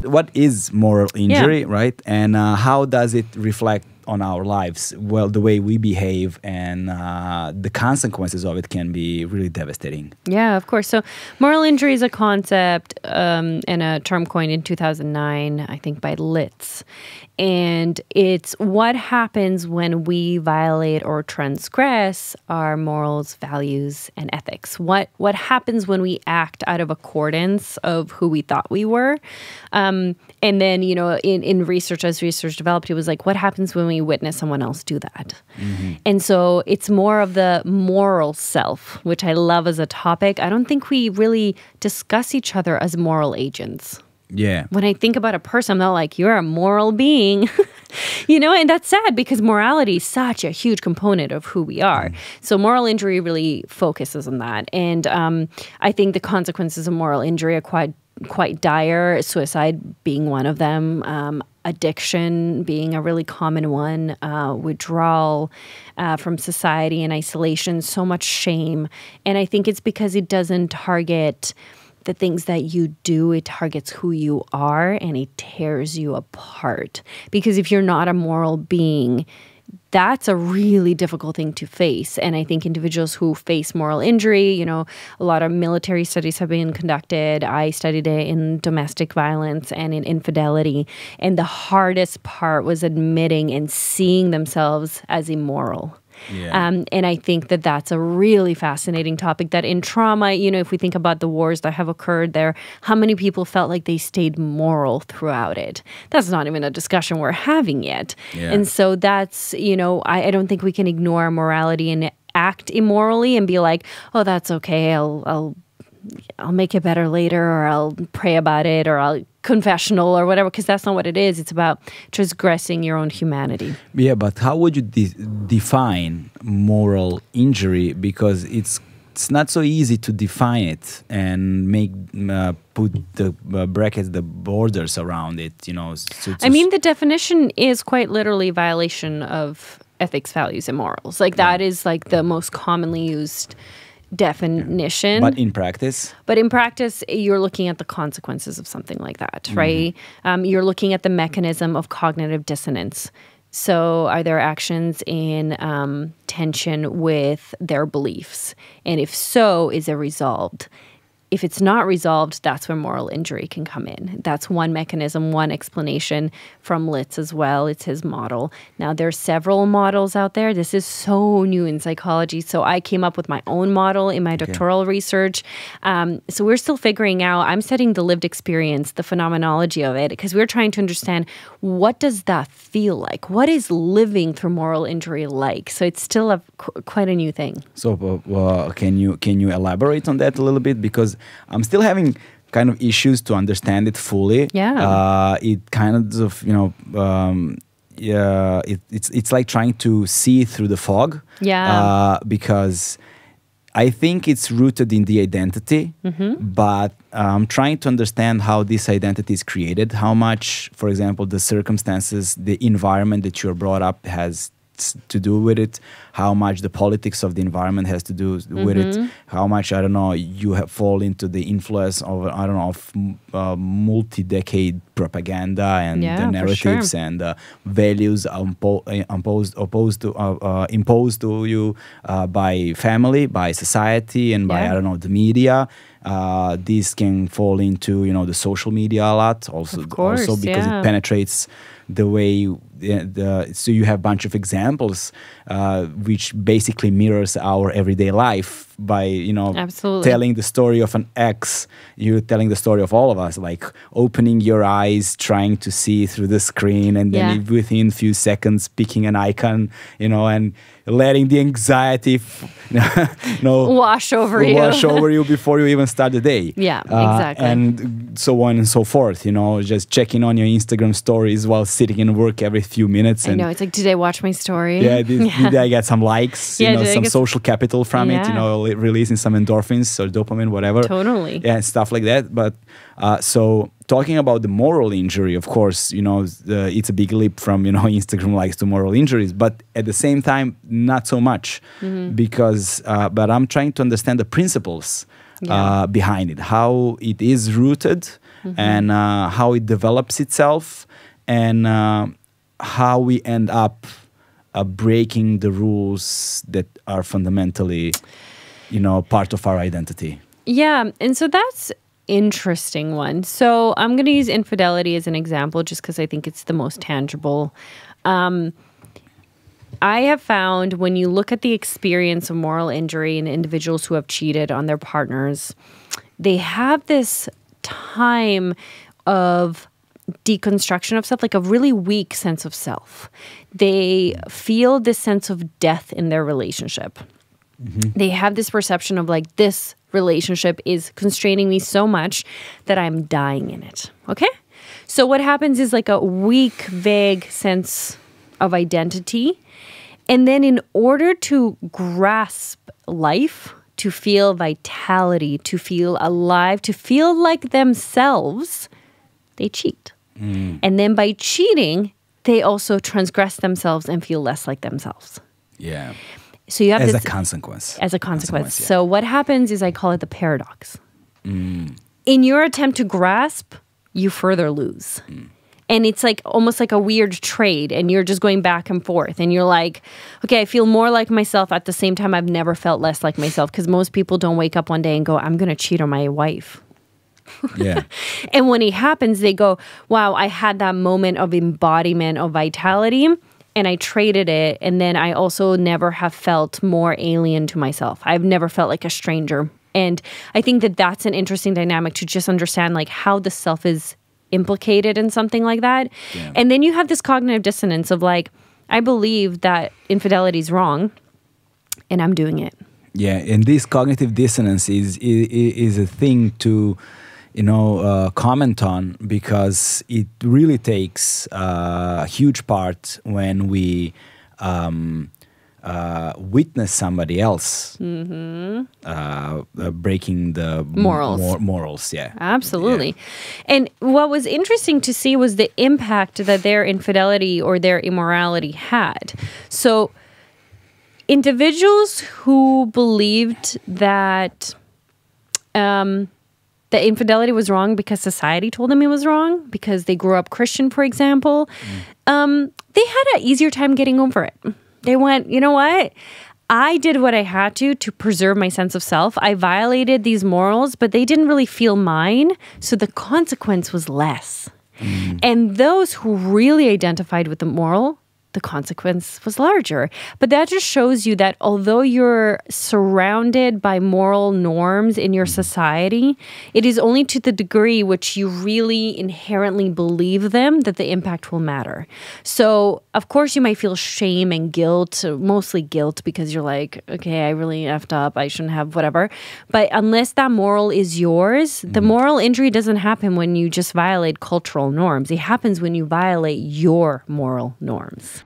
what is moral injury, right? And how does it reflect on our lives? Well, the way we behave and the consequences of it can be really devastating. Yeah, of course. So moral injury is a concept and a term coined in 2009, I think, by Litz. And it's what happens when we violate or transgress our morals, values, and ethics. What happens when we act out of accordance of who we thought we were? And then, you know, in research, as research developed, it was like, what happens when we witness someone else do that? Mm-hmm. And so it's more of the moral self, which I love as a topic. I don't think we really discuss each other as moral agents. Yeah. When I think about a person, I'm not like, you're a moral being, you know, and that's sad because morality is such a huge component of who we are. So moral injury really focuses on that. And I think the consequences of moral injury are quite dire, suicide being one of them, addiction being a really common one, withdrawal from society and isolation, so much shame. And I think it's because it doesn't target the things that you do, it targets who you are and it tears you apart. Because if you're not a moral being, that's a really difficult thing to face. And I think individuals who face moral injury, you know, a lot of military studies have been conducted. I studied it in domestic violence and in infidelity. And the hardest part was admitting and seeing themselves as immoral. Yeah. And I think that that's a really fascinating topic that in trauma, you know, if we think about the wars that have occurred there, how many people felt like they stayed moral throughout it? That's not even a discussion we're having yet. Yeah. And so that's, you know, I don't think we can ignore morality and act immorally and be like, oh, that's okay, I'll make it better later, or I'll pray about it, or I'll confessional or whatever, because that's not what it is. It's about transgressing your own humanity. Yeah, but how would you define moral injury? Because it's not so easy to define it and make put the brackets, the borders around it. You know, I mean, the definition is quite literally violation of ethics, values, and morals. Like that is like the most commonly used definition. But in practice? But in practice, you're looking at the consequences of something like that, right? You're looking at the mechanism of cognitive dissonance. So are there actions in tension with their beliefs? And if so, is it resolved? If it's not resolved, that's where moral injury can come in. That's one mechanism, one explanation from Litz as well. It's his model. Now, there are several models out there. This is so new in psychology. So I came up with my own model in my doctoral research. So we're still figuring out, I'm studying the lived experience, the phenomenology of it, because we're trying to understand what does that feel like? What is living through moral injury like? So it's still quite a new thing. So can you elaborate on that a little bit? Because I'm still having kind of issues to understand it fully. Yeah. It kind of, you know, it's like trying to see through the fog. Yeah. Because I think it's rooted in the identity, but I'm trying to understand how this identity is created, how much, for example, the circumstances, the environment that you're brought up has to do with it, how much the politics of the environment has to do with it, how much, I don't know, you fall into the influence of, I don't know, of multi-decade propaganda and the narratives and values imposed to you by family, by society, and by, I don't know, the media. This can fall into, you know, the social media a lot also, because it penetrates the way so you have a bunch of examples which basically mirrors our everyday life by, you know, telling the story of an ex. You're telling the story of all of us, like opening your eyes, trying to see through the screen, and then within a few seconds picking an icon, you know, and letting the anxiety wash over you before you even start the day. Yeah, exactly. And so on and so forth, you know, just checking on your Instagram stories while sitting in work every few minutes. And I know, it's like, did I watch my story? Yeah, did I get some likes, you know, some social capital from it, you know, releasing some endorphins or dopamine, whatever. Totally. Yeah, stuff like that. But so talking about the moral injury, of course, you know, it's a big leap from, you know, Instagram likes to moral injuries, but at the same time, not so much because, but I'm trying to understand the principles behind it, how it is rooted, and how it develops itself, and how we end up breaking the rules that are fundamentally, part of our identity. Yeah, and so that's interesting one. So I'm going to use infidelity as an example just because I think it's the most tangible. I have found when you look at the experience of moral injury in individuals who have cheated on their partners, they have this time of deconstruction of self, like a really weak sense of self. They feel this sense of death in their relationship. They have this perception of like, this relationship is constraining me so much that I'm dying in it. Okay? So what happens is like a weak, vague sense of identity. And then in order to grasp life, to feel vitality, to feel alive, to feel like themselves, they cheat. And then by cheating, they also transgress themselves and feel less like themselves. Yeah. So you have as this, a consequence. As a consequence. Yeah. So what happens is I call it the paradox. In your attempt to grasp, you further lose. And it's like almost like a weird trade, and you're just going back and forth. And you're like, okay, I feel more like myself. At the same time, I've never felt less like myself, because most people don't wake up one day and go, I'm going to cheat on my wife. Yeah. And when it happens, they go, wow, I had that moment of embodiment of vitality, and I traded it. And then I also never have felt more alien to myself. I've never felt like a stranger. And I think that that's an interesting dynamic to just understand, like, how the self is implicated in something like that. Yeah. And then you have this cognitive dissonance of like, I believe that infidelity is wrong and I'm doing it. Yeah, and this cognitive dissonance is a thing to comment on, because it really takes a huge part when we witness somebody else breaking the morals. Yeah, absolutely. Yeah. And what was interesting to see was the impact that their infidelity or their immorality had. So individuals who believed that that infidelity was wrong because society told them it was wrong, because they grew up Christian, for example, they had an easier time getting over it. They went, you know what? I did what I had to preserve my sense of self. I violated these morals, but they didn't really feel mine. So the consequence was less. And those who really identified with the moral, the consequence was larger. But that just shows you that although you're surrounded by moral norms in your society, it is only to the degree which you really inherently believe them that the impact will matter. So, of course, you might feel shame and guilt, mostly guilt, because you're like, okay, I really effed up, I shouldn't have whatever. But unless that moral is yours, the moral injury doesn't happen when you just violate cultural norms. It happens when you violate your moral norms.